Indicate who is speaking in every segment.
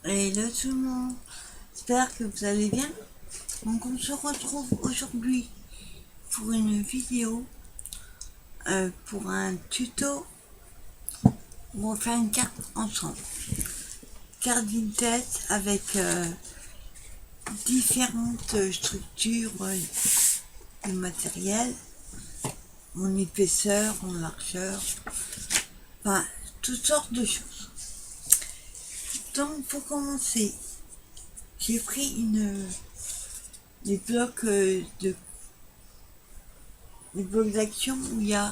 Speaker 1: Hello tout le monde, j'espère que vous allez bien. Donc on se retrouve aujourd'hui pour une vidéo, pour un tuto. On va faire une carte ensemble. Carte vintage avec différentes structures de matériel, en épaisseur, en largeur, enfin toutes sortes de choses. Donc pour commencer, j'ai pris des blocs des blocs d'action où il y a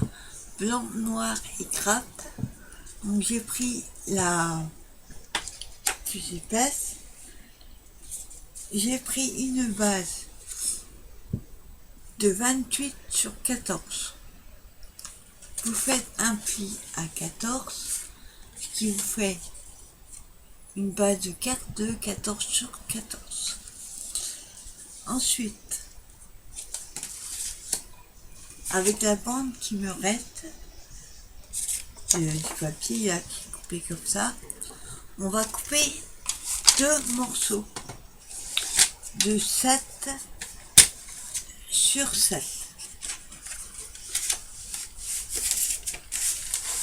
Speaker 1: blanc, noir et craft. Donc j'ai pris la plus épaisse. J'ai pris une base de 28 sur 14. Vous faites un pli à 14, ce qui vous fait une base de carte de 14 sur 14. Ensuite, avec la bande qui me reste, du papier là, qui est coupé comme ça, on va couper deux morceaux de 7 sur 7.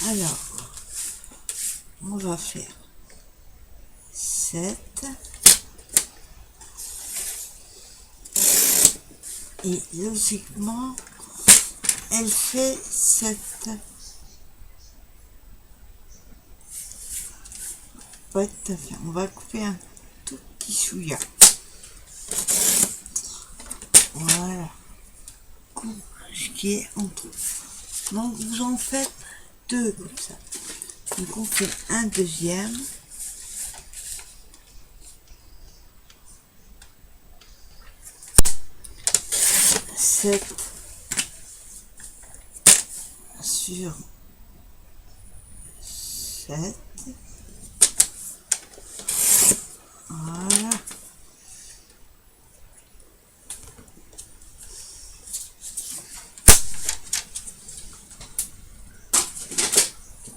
Speaker 1: Alors, on va faire 7 et logiquement, elle fait 7. Pas tout à fait. On va couper un tout petit chouïa. Voilà. Coupe ce qui est en dessous. Donc vous en faites deux comme ça. Donc on fait un deuxième. Sept sur 7. Voilà.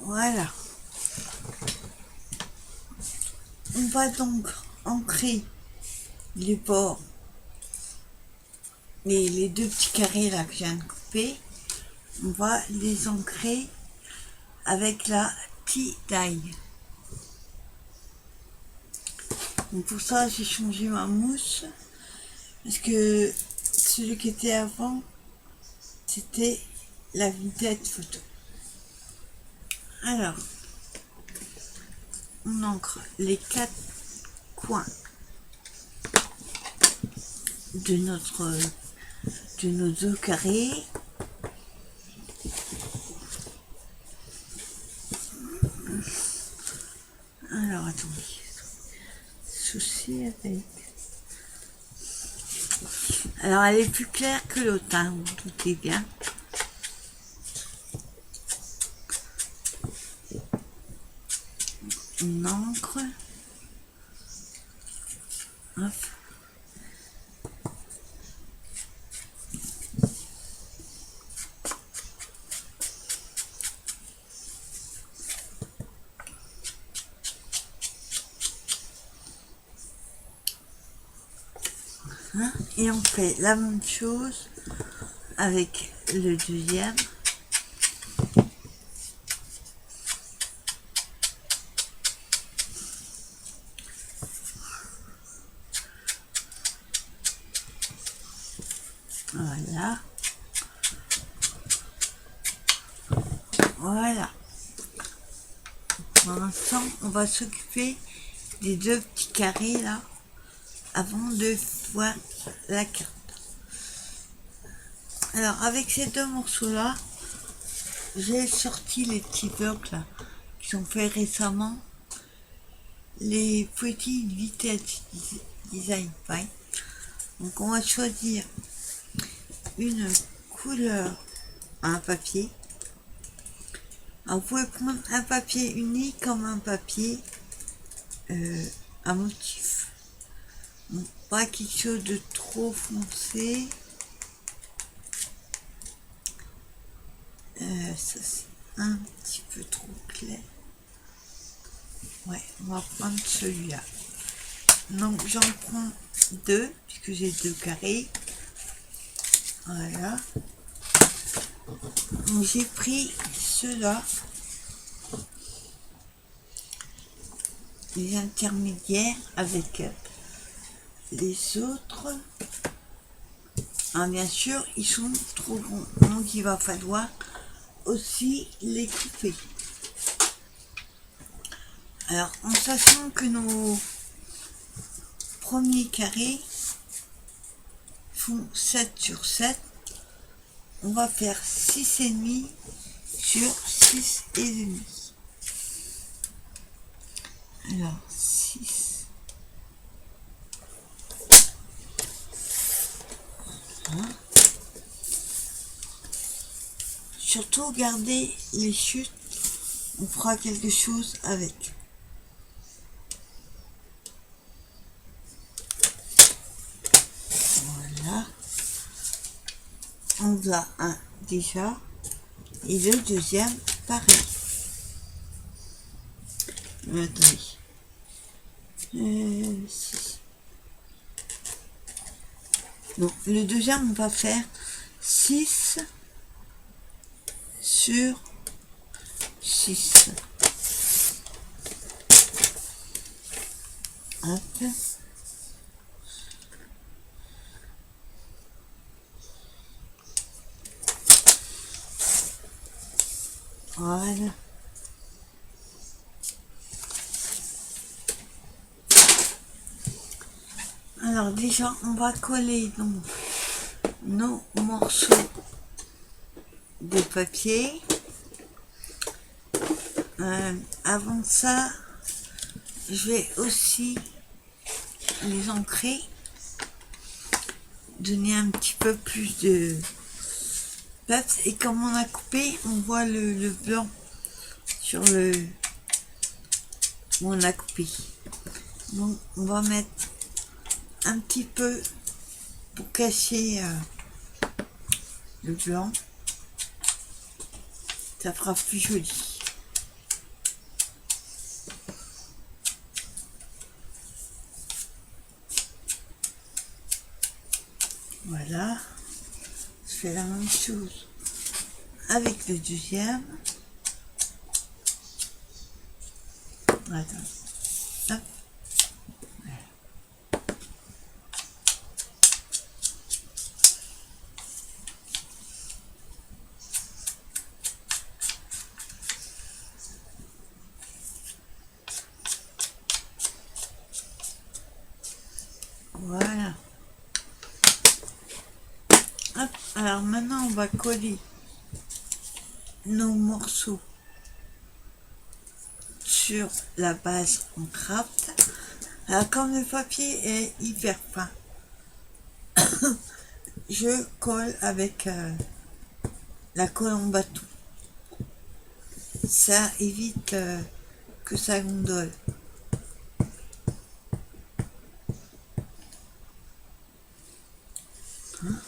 Speaker 1: Voilà. On va donc ancrer les bords, les deux petits carrés là que je viens de couper. On va les ancrer avec la tie-dye. Donc pour ça, j'ai changé ma mousse parce que celui qui était avant, c'était la vintage photo. Alors, on ancre les 4 coins de nos deux carrés. Alors attendez, souci avec. Alors elle est plus claire que l'autre, hein, vous vous doutez bien. On ancre. Hop. Hein, et on fait la même chose avec le deuxième. Voilà. Voilà. Pour l'instant, on va s'occuper des deux petits carrés là avant de voir la carte. Alors avec ces deux morceaux là, j'ai sorti les petits blocs là qui sont faits récemment, les petits vintage design fine. Donc on va choisir une couleur à un papier. Alors, vous pouvez prendre un papier uni comme un papier à motif. Donc, pas quelque chose de trop foncé. Ça c'est un petit peu trop clair. Ouais, on va prendre celui-là. Donc j'en prends deux, puisque j'ai deux carrés. Voilà. Donc j'ai pris ceux-là, les intermédiaires, avec les autres. Ah, bien sûr, ils sont trop grands, donc il va falloir aussi les couper. Alors, en sachant que nos premiers carrés font 7 sur 7, on va faire 6,5 sur 6,5. Alors, 6. Hein. Surtout, gardez les chutes, on fera quelque chose avec. Voilà. On a un déjà, et le deuxième, pareil. Attendez. 6. Donc, le deuxième, on va faire 6 sur 6. Hop. Voilà. Alors déjà, on va coller donc nos morceaux de papier. Avant ça, je vais aussi les ancrer, donner un petit peu plus de place. Et comme on a coupé, on voit le blanc sur le où on a coupé. Donc on va mettre un petit peu pour cacher le blanc. Ça fera plus joli. Voilà. Je fais la même chose avec le deuxième. Attends. Hop. Voilà. Hop. Alors maintenant on va coller nos morceaux sur la base en craft. Alors comme le papier est hyper fin, je colle avec la colle en bâton. Ça évite que ça gondole. Hein.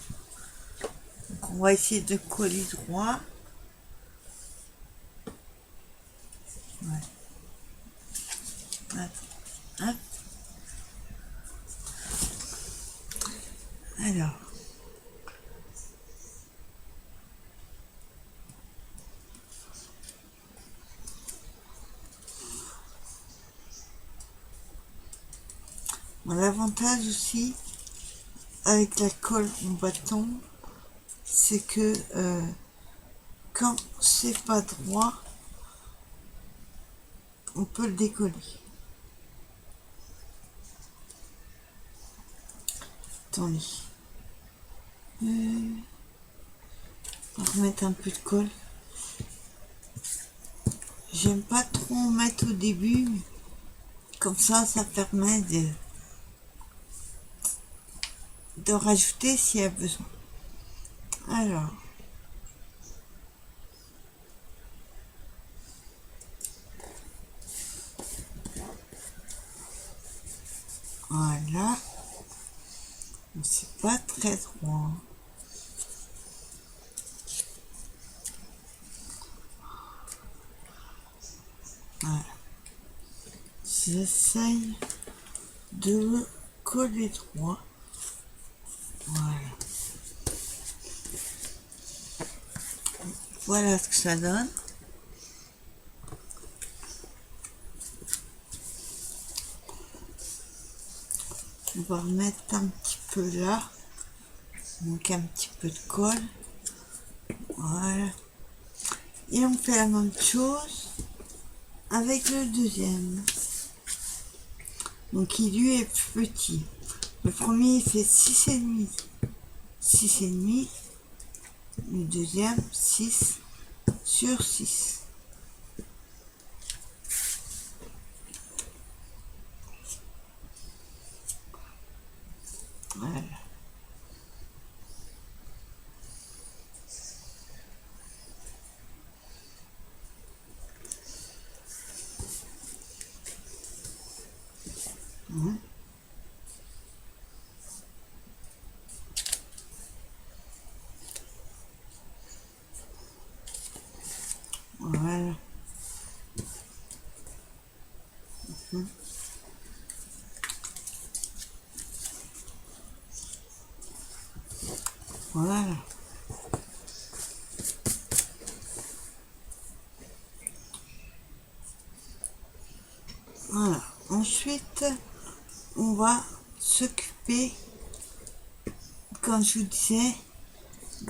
Speaker 1: Donc on va essayer de coller droit. Ouais. Attends. Hop. Alors. Bon, l'avantage aussi avec la colle en bâton, c'est que quand c'est pas droit, on peut le décoller. Attendez. On va remettre un peu de colle. J'aime pas trop en mettre au début, mais comme ça permet de rajouter s'il y a besoin. Alors. Voilà. C'est pas très droit. Voilà. J'essaye de coller droit. Voilà. Voilà ce que ça donne. On va remettre un petit peu là. Donc un petit peu de colle. Voilà. Et on fait la même chose avec le deuxième. Donc il lui est plus petit. Le premier il fait 6,5. 6,5. Le deuxième 6 sur 6. Voilà. Voilà. Voilà. Voilà. Ensuite, on va s'occuper, comme je vous disais,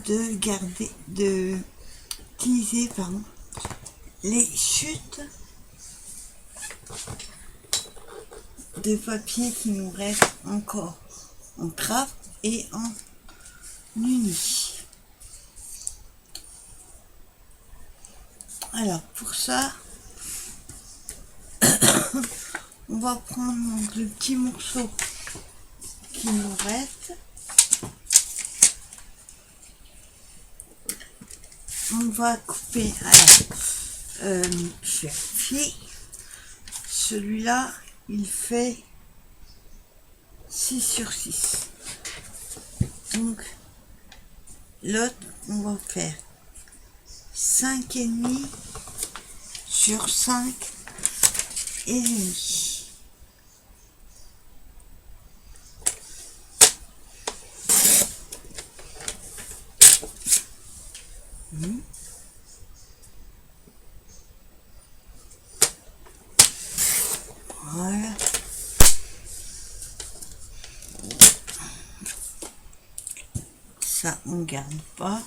Speaker 1: de garder, de utiliser, pardon, les chutes de papier qui nous restent encore en craft et en uni. Alors pour ça, on va prendre donc le petit morceau qui nous reste. On va couper, alors, je vérifie, celui-là, il fait 6 sur 6. Donc, l'autre, on va faire 5,5 sur 5 et demi. Voilà. Ça, on garde pas.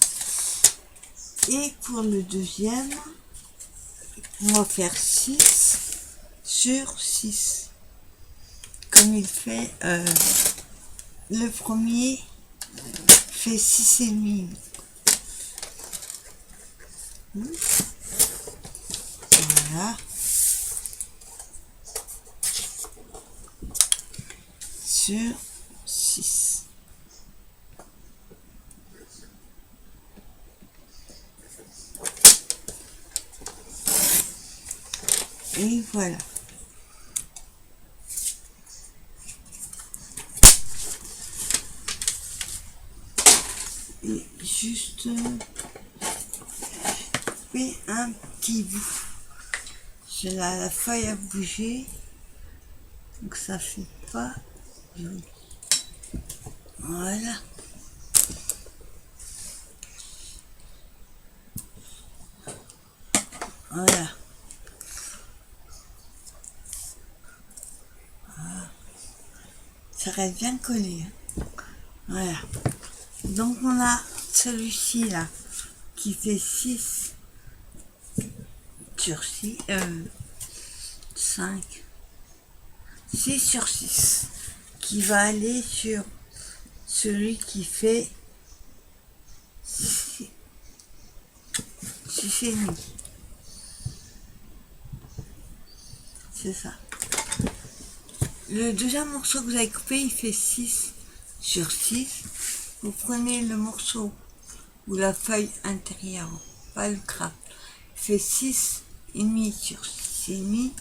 Speaker 1: Et pour le deuxième, on va faire 6 sur 6. Comme il fait, le premier fait 6,5. Voilà. Sur 6. Et voilà. Et juste fais un petit bout. J'ai la feuille à bouger, donc ça fait pas joli. Voilà. Voilà. Ça reste bien collé. Voilà. Donc on a celui-ci là qui fait 6 sur 6, 5, 6 sur 6, qui va aller sur celui qui fait 6,5. C'est ça. Le deuxième morceau que vous avez coupé, il fait 6 sur 6. Vous prenez le morceau ou la feuille intérieure, pas le craft, il fait 6,5 sur 6,5.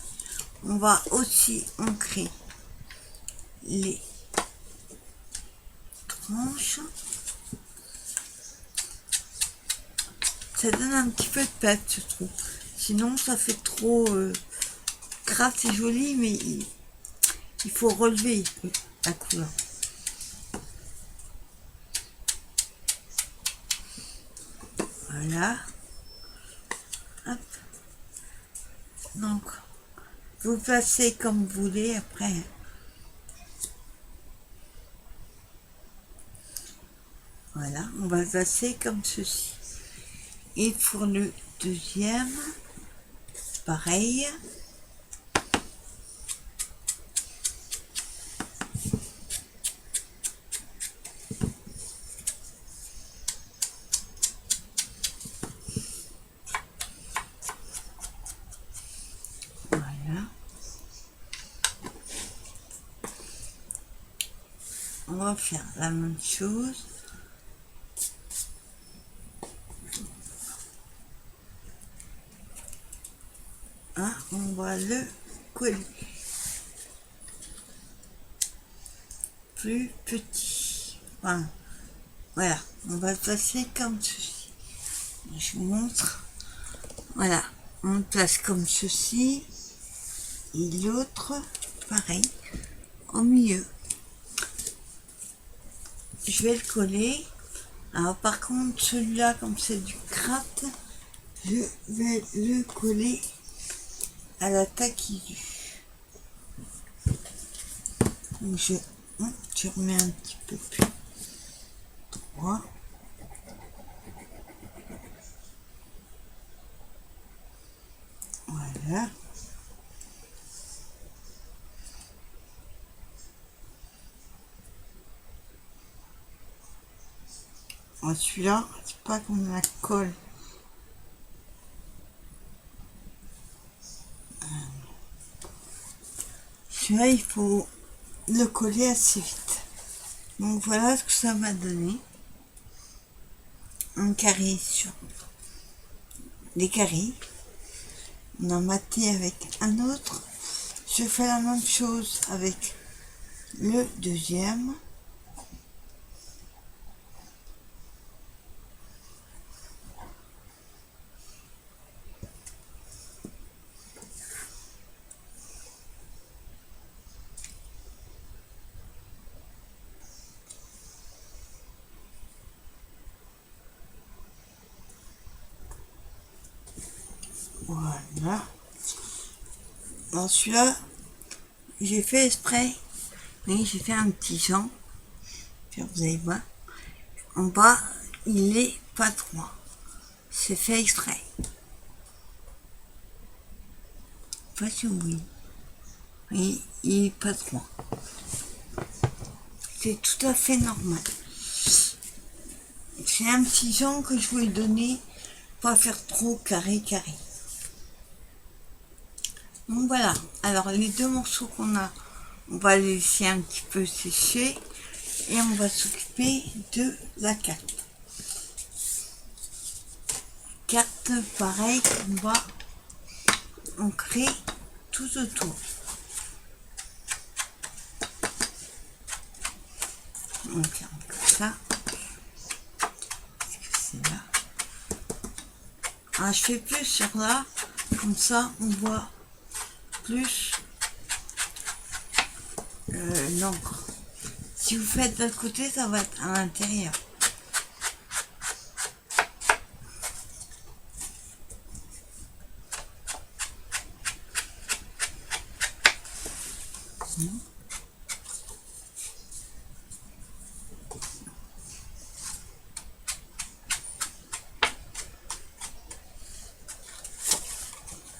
Speaker 1: On va aussi ancrer les tranches. Ça donne un petit peu de pète, je trouve. Sinon, ça fait trop craft, c'est joli, mais il faut relever la couleur. Voilà. Hop. Donc, vous placez comme vous voulez après. Voilà, on va placer comme ceci. Et pour le deuxième, pareil. Voilà. On va faire la même chose. Hein, on va le coller. Plus petit. Enfin, voilà, on va le placer comme ceci. Je vous montre. Voilà, on le place comme ceci. Et l'autre, pareil, au milieu. Je vais le coller. Alors par contre, celui-là, comme c'est du craft, je vais le coller à la taquille. Donc je remets un petit peu plus droit. Voilà. Celui-là, c'est pas qu'on la colle. Celui-là, il faut le coller assez vite. Donc voilà ce que ça m'a donné. Un carré sur des carrés. On a maté avec un autre. Je fais la même chose avec le deuxième. Voilà. Alors celui-là, j'ai fait exprès. Oui, j'ai fait un petit genre. Puis vous allez voir. En bas, il est pas droit. C'est fait exprès. Pas si oui. Oui, il est pas droit. C'est tout à fait normal. C'est un petit genre que je voulais donner, pas faire trop carré. Donc voilà, alors les deux morceaux qu'on a, on va les laisser un petit peu sécher et on va s'occuper de la carte. Carte pareil, on va ancrer tout autour. Donc comme ça. C'est là. Ah, je fais plus sur là, comme ça on voit plus l'encre. Si vous faites de l'autre côté, ça va être à l'intérieur.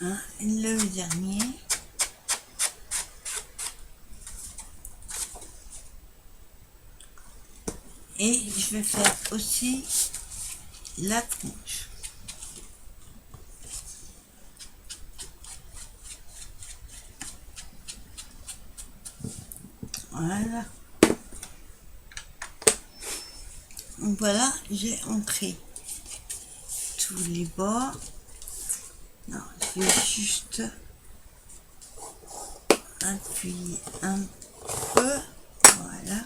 Speaker 1: Hein, le dernier. Et je vais faire aussi la tronche. Voilà. Donc voilà, j'ai ancré tous les bords. Non, je vais juste appuyer un peu. Voilà.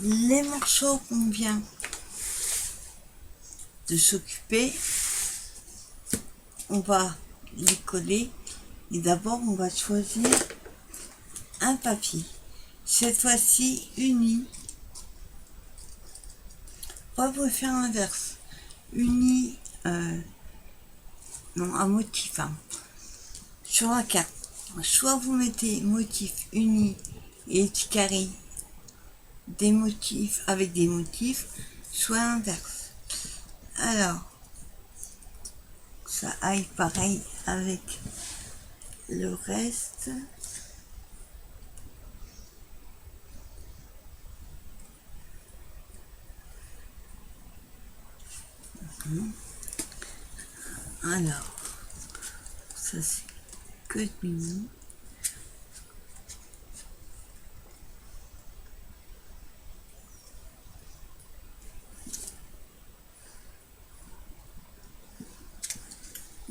Speaker 1: Les morceaux qu'on vient de s'occuper, on va les coller Et d'abord, on va choisir un papier. Cette fois-ci, uni. Pas pour faire l'inverse. Uni, non, un motif. Hein. Sur la carte, soit vous mettez motif uni et petit carré des motifs avec des motifs, soit l'inverse. Alors, ça aille pareil avec le reste. Alors, ça c'est que de l'uni.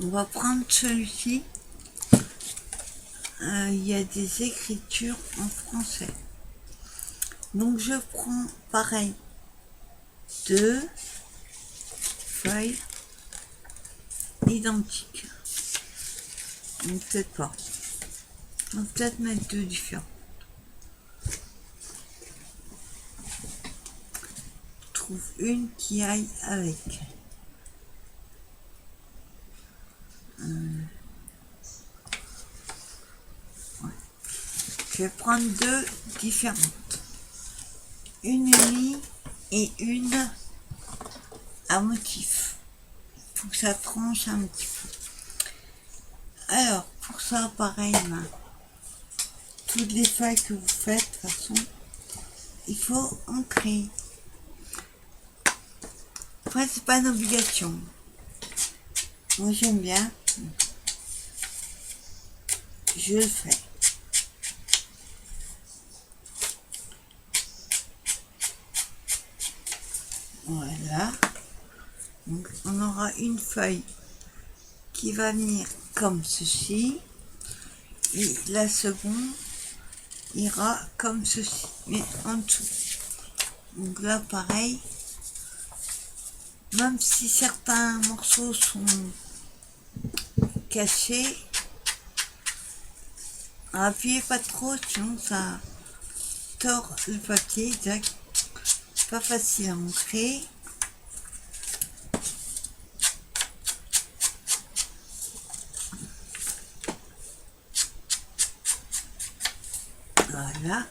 Speaker 1: On va prendre celui-ci. Il y a des écritures en français. Donc je prends pareil 2 feuilles identiques. Donc peut-être pas. On va peut-être mettre 2 différents. Trouve une qui aille avec. Ouais. Je vais prendre 2 différentes. Une unie et une à motif. Il faut que ça tranche un petit peu. Alors, pour ça, pareil, toutes les feuilles que vous faites, de toute façon, il faut ancrer. Après, c'est pas une obligation. Moi, j'aime bien. Je le fais. Voilà. Donc, on aura une feuille qui va venir comme ceci. Et la seconde ira comme ceci, mais en dessous. Donc là, pareil. Même si certains morceaux sont cachés, appuyez pas trop, sinon ça tord le papier. C'est pas facile à ancrer. Voilà.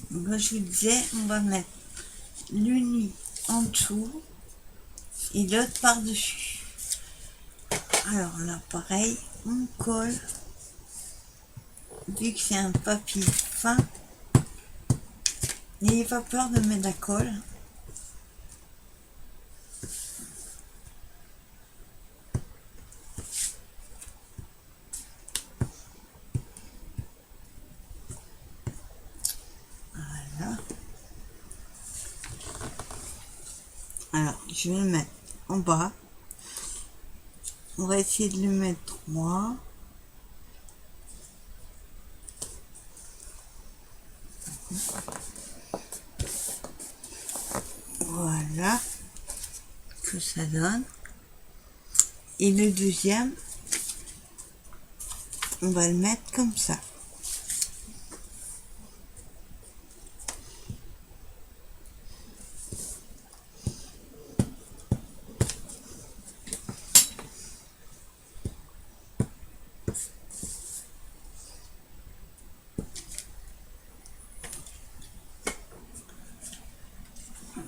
Speaker 1: Donc là, je vous disais, on va mettre l'uni en dessous et l'autre par-dessus. Alors là, pareil, on colle. Vu que c'est un papier fin, n'ayez pas peur de mettre la colle. Voilà. Alors, je vais le mettre en bas. On va essayer de le mettre droit. Voilà que ça donne. Et le deuxième, on va le mettre comme ça.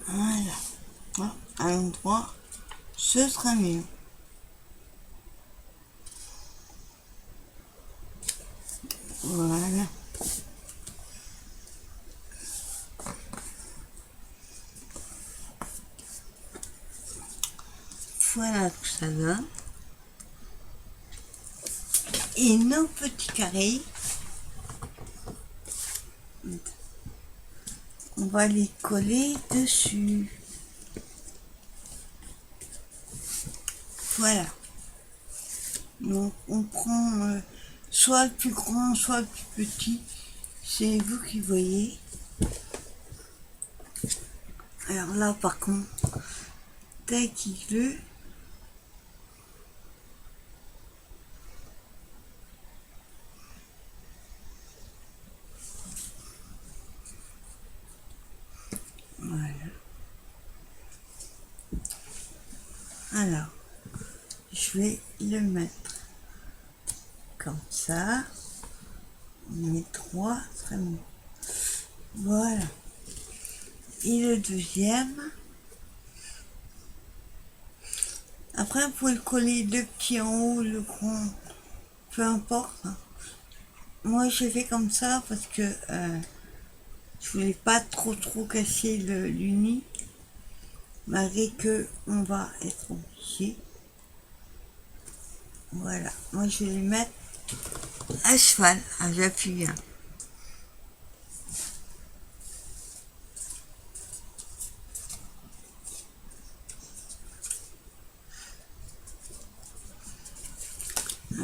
Speaker 1: Voilà. À l'endroit, ce sera mieux. Voilà. Voilà que ça donne. Et nos petits carrés, on va les coller dessus. Voilà. Donc on prend soit le plus grand, soit le plus petit. C'est vous qui voyez. Alors là par contre, taille qui veut. Alors, je vais le mettre comme ça. On met 3, très bon. Voilà. Et le deuxième. Après, vous pouvez le coller le petit en haut, le grand, peu importe. Moi, j'ai fait comme ça parce que je voulais pas trop casser l'uni, malgré que on va être obligé. Voilà. Moi, je vais les mettre à cheval. Ah, j'appuie bien.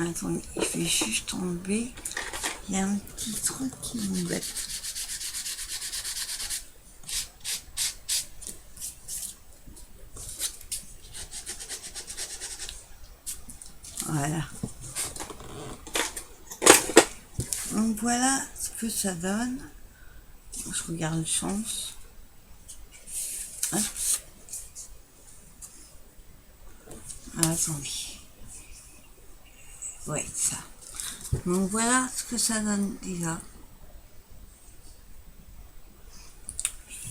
Speaker 1: Attendez, je vais juste enlever. Il y a un petit truc qui m'embête. Voilà. Donc voilà ce que ça donne. Je regarde le sens. Hop. Ah, attendez. Ouais, ça. Donc voilà ce que ça donne déjà.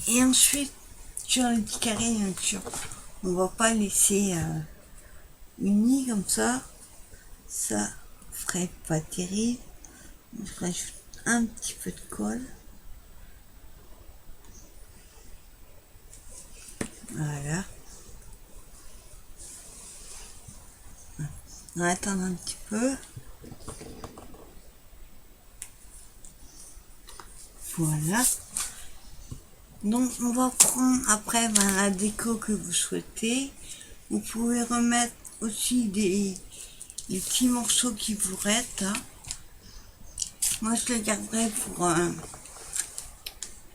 Speaker 1: Et ensuite, sur le petit carré, bien sûr, on va pas laisser uni comme ça. Ça ferait pas terrible. Je rajoute un petit peu de colle. Voilà. On va attendre un petit peu. Voilà. Donc on va prendre après la déco que vous souhaitez. Vous pouvez remettre aussi des petits morceaux qui vous restent. Hein. Moi je les garderai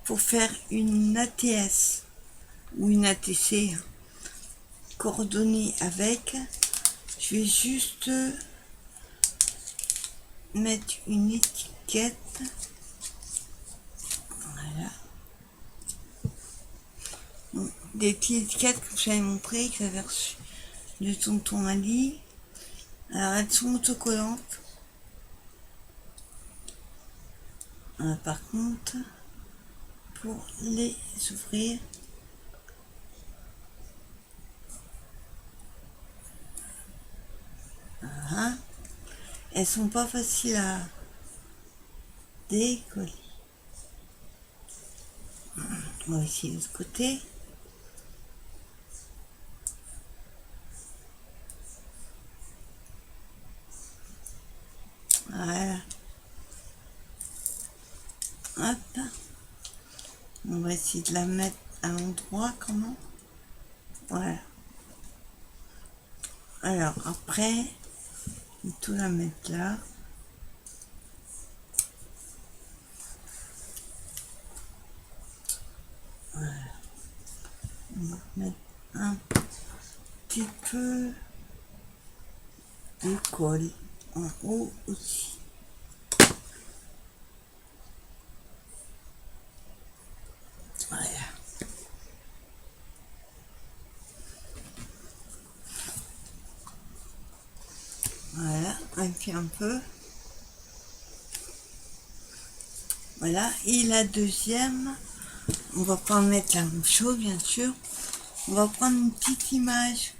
Speaker 1: pour faire une ATS ou une ATC coordonnée avec. Je vais juste mettre une étiquette. Voilà. Bon, des petites étiquettes que j'avais montré, que j'avais reçu de tonton Ali. Alors elles sont autocollantes. Par contre, pour les ouvrir, voilà. Elles sont pas faciles à décoller. On va essayer de ce côté. Voilà. Hop. On va essayer de la mettre à l'endroit comment. Voilà. Alors après, on va tout la mettre là. Voilà. On va mettre un petit peu de colle en haut aussi. Voilà. Voilà, et puis un peu. Voilà, et la deuxième, on va pas mettre la même chose bien sûr. On va prendre une petite image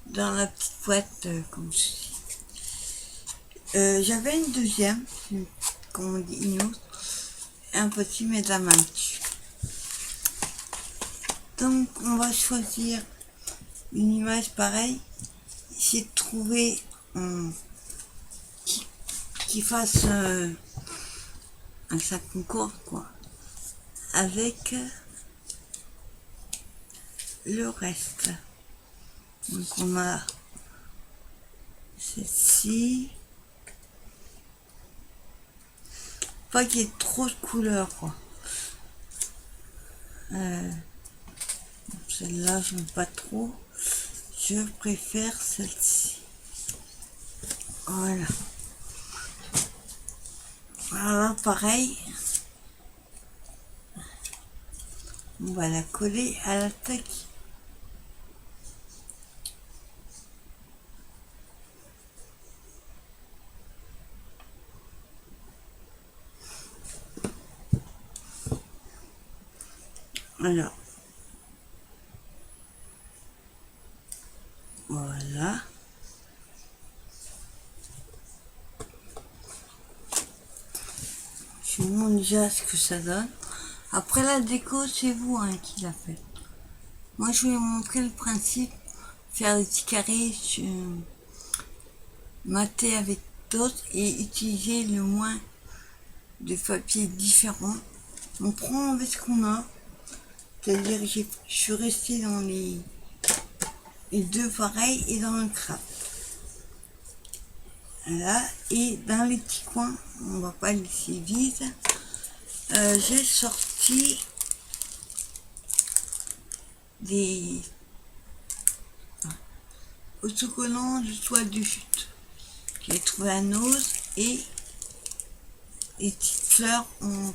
Speaker 1: dans la petite boîte comme ceci. J'avais une deuxième, comme on dit, une autre. Impossible mettre la main dessus. Donc on va choisir une image pareille. Essayer de trouver qui fasse un sac concorde quoi. Avec le reste. Donc on a celle-ci. Pas qu'il y ait trop de couleurs quoi. Celle-là je n'aime pas trop. Je préfère celle-ci. Voilà. Voilà pareil. On va la coller à l'attaque. Alors, voilà. Je vous montre déjà ce que ça donne. Après la déco, c'est vous qui l'a fait. Moi, je vais vous montrer le principe. Faire des petits carrés, mater avec d'autres et utiliser le moins de papiers différents. On prend avec ce qu'on a. C'est-à-dire que je suis restée dans les deux pareils et dans le craft. Voilà. Et dans les petits coins, on va pas laisser vide. J'ai sorti des autocollants du toit du chute. J'ai trouvé un ose et des petites fleurs en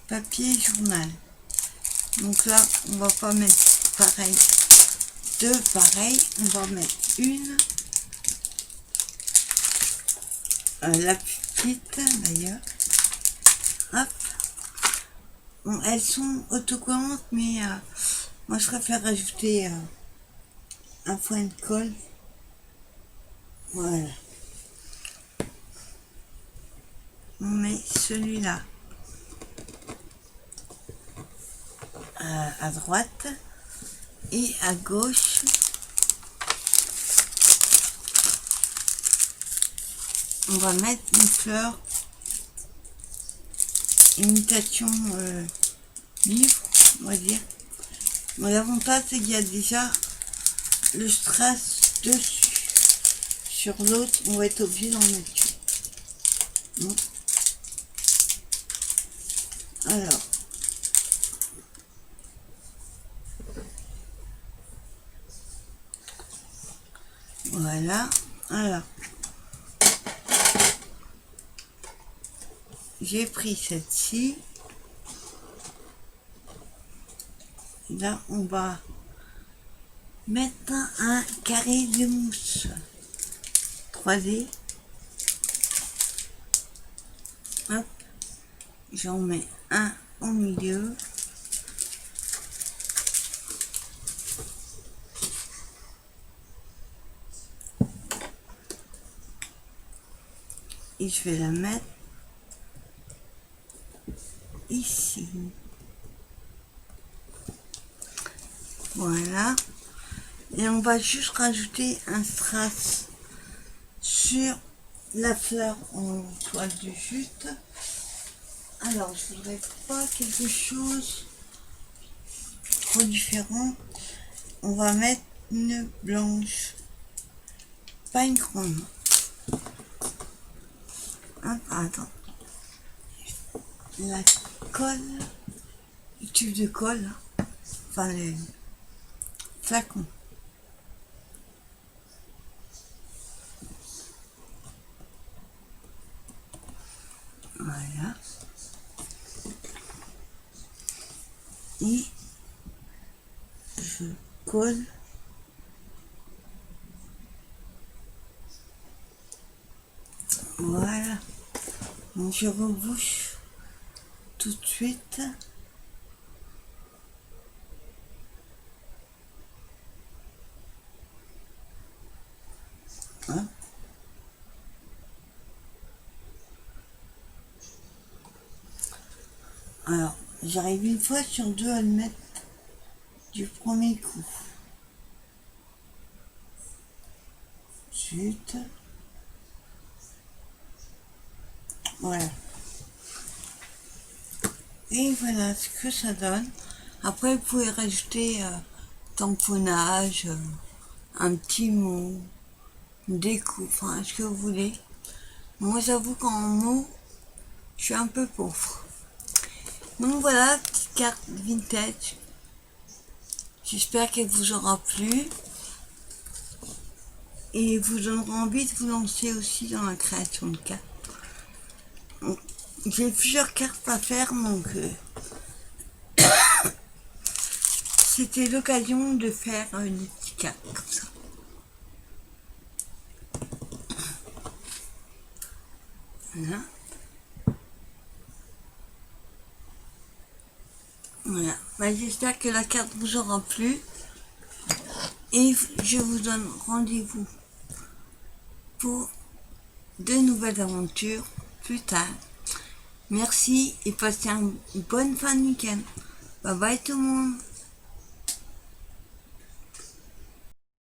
Speaker 1: papier journal. Donc là, on va pas mettre pareil, deux pareils, on va mettre une, la plus petite d'ailleurs. Hop. Bon, elles sont autocollantes, mais moi je préfère rajouter un point de colle. Voilà. On met celui-là à droite et à gauche. On va mettre une fleur imitation livre, on va dire. Bon, l'avantage c'est qu'il y a déjà le strass dessus. Sur l'autre, on va être obligé d'en mettre une. Bon. Alors, voilà. Alors, j'ai pris celle-ci. Là, on va mettre un carré de mousse 3D. Hop, j'en mets un au milieu. Et je vais la mettre ici. Voilà. Et on va juste rajouter un strass sur la fleur en toile de jute. Alors, je voudrais pas quelque chose trop différent. On va mettre une blanche, pas une grande. Hein, attends. La colle, le tube de colle, enfin les flacons. Voilà. Et je colle voilà. Donc je rebouche tout de suite. Hein. Alors, j'arrive une fois sur deux à le mettre du premier coup. Ensuite, voilà. Et voilà ce que ça donne. Après, vous pouvez rajouter tamponnage, un petit mot, une découpe, enfin ce que vous voulez. Moi, j'avoue qu'en mots, je suis un peu pauvre. Donc voilà, petite carte vintage. J'espère qu'elle vous aura plu et vous donnera envie de vous lancer aussi dans la création de cartes. J'ai plusieurs cartes à faire, donc c'était l'occasion de faire une petite carte comme ça. Voilà. Voilà. Bah, j'espère que la carte vous aura plu. Et je vous donne rendez-vous pour de nouvelles aventures plus tard. Merci et passez une bonne fin de week-end. Bye bye tout le monde.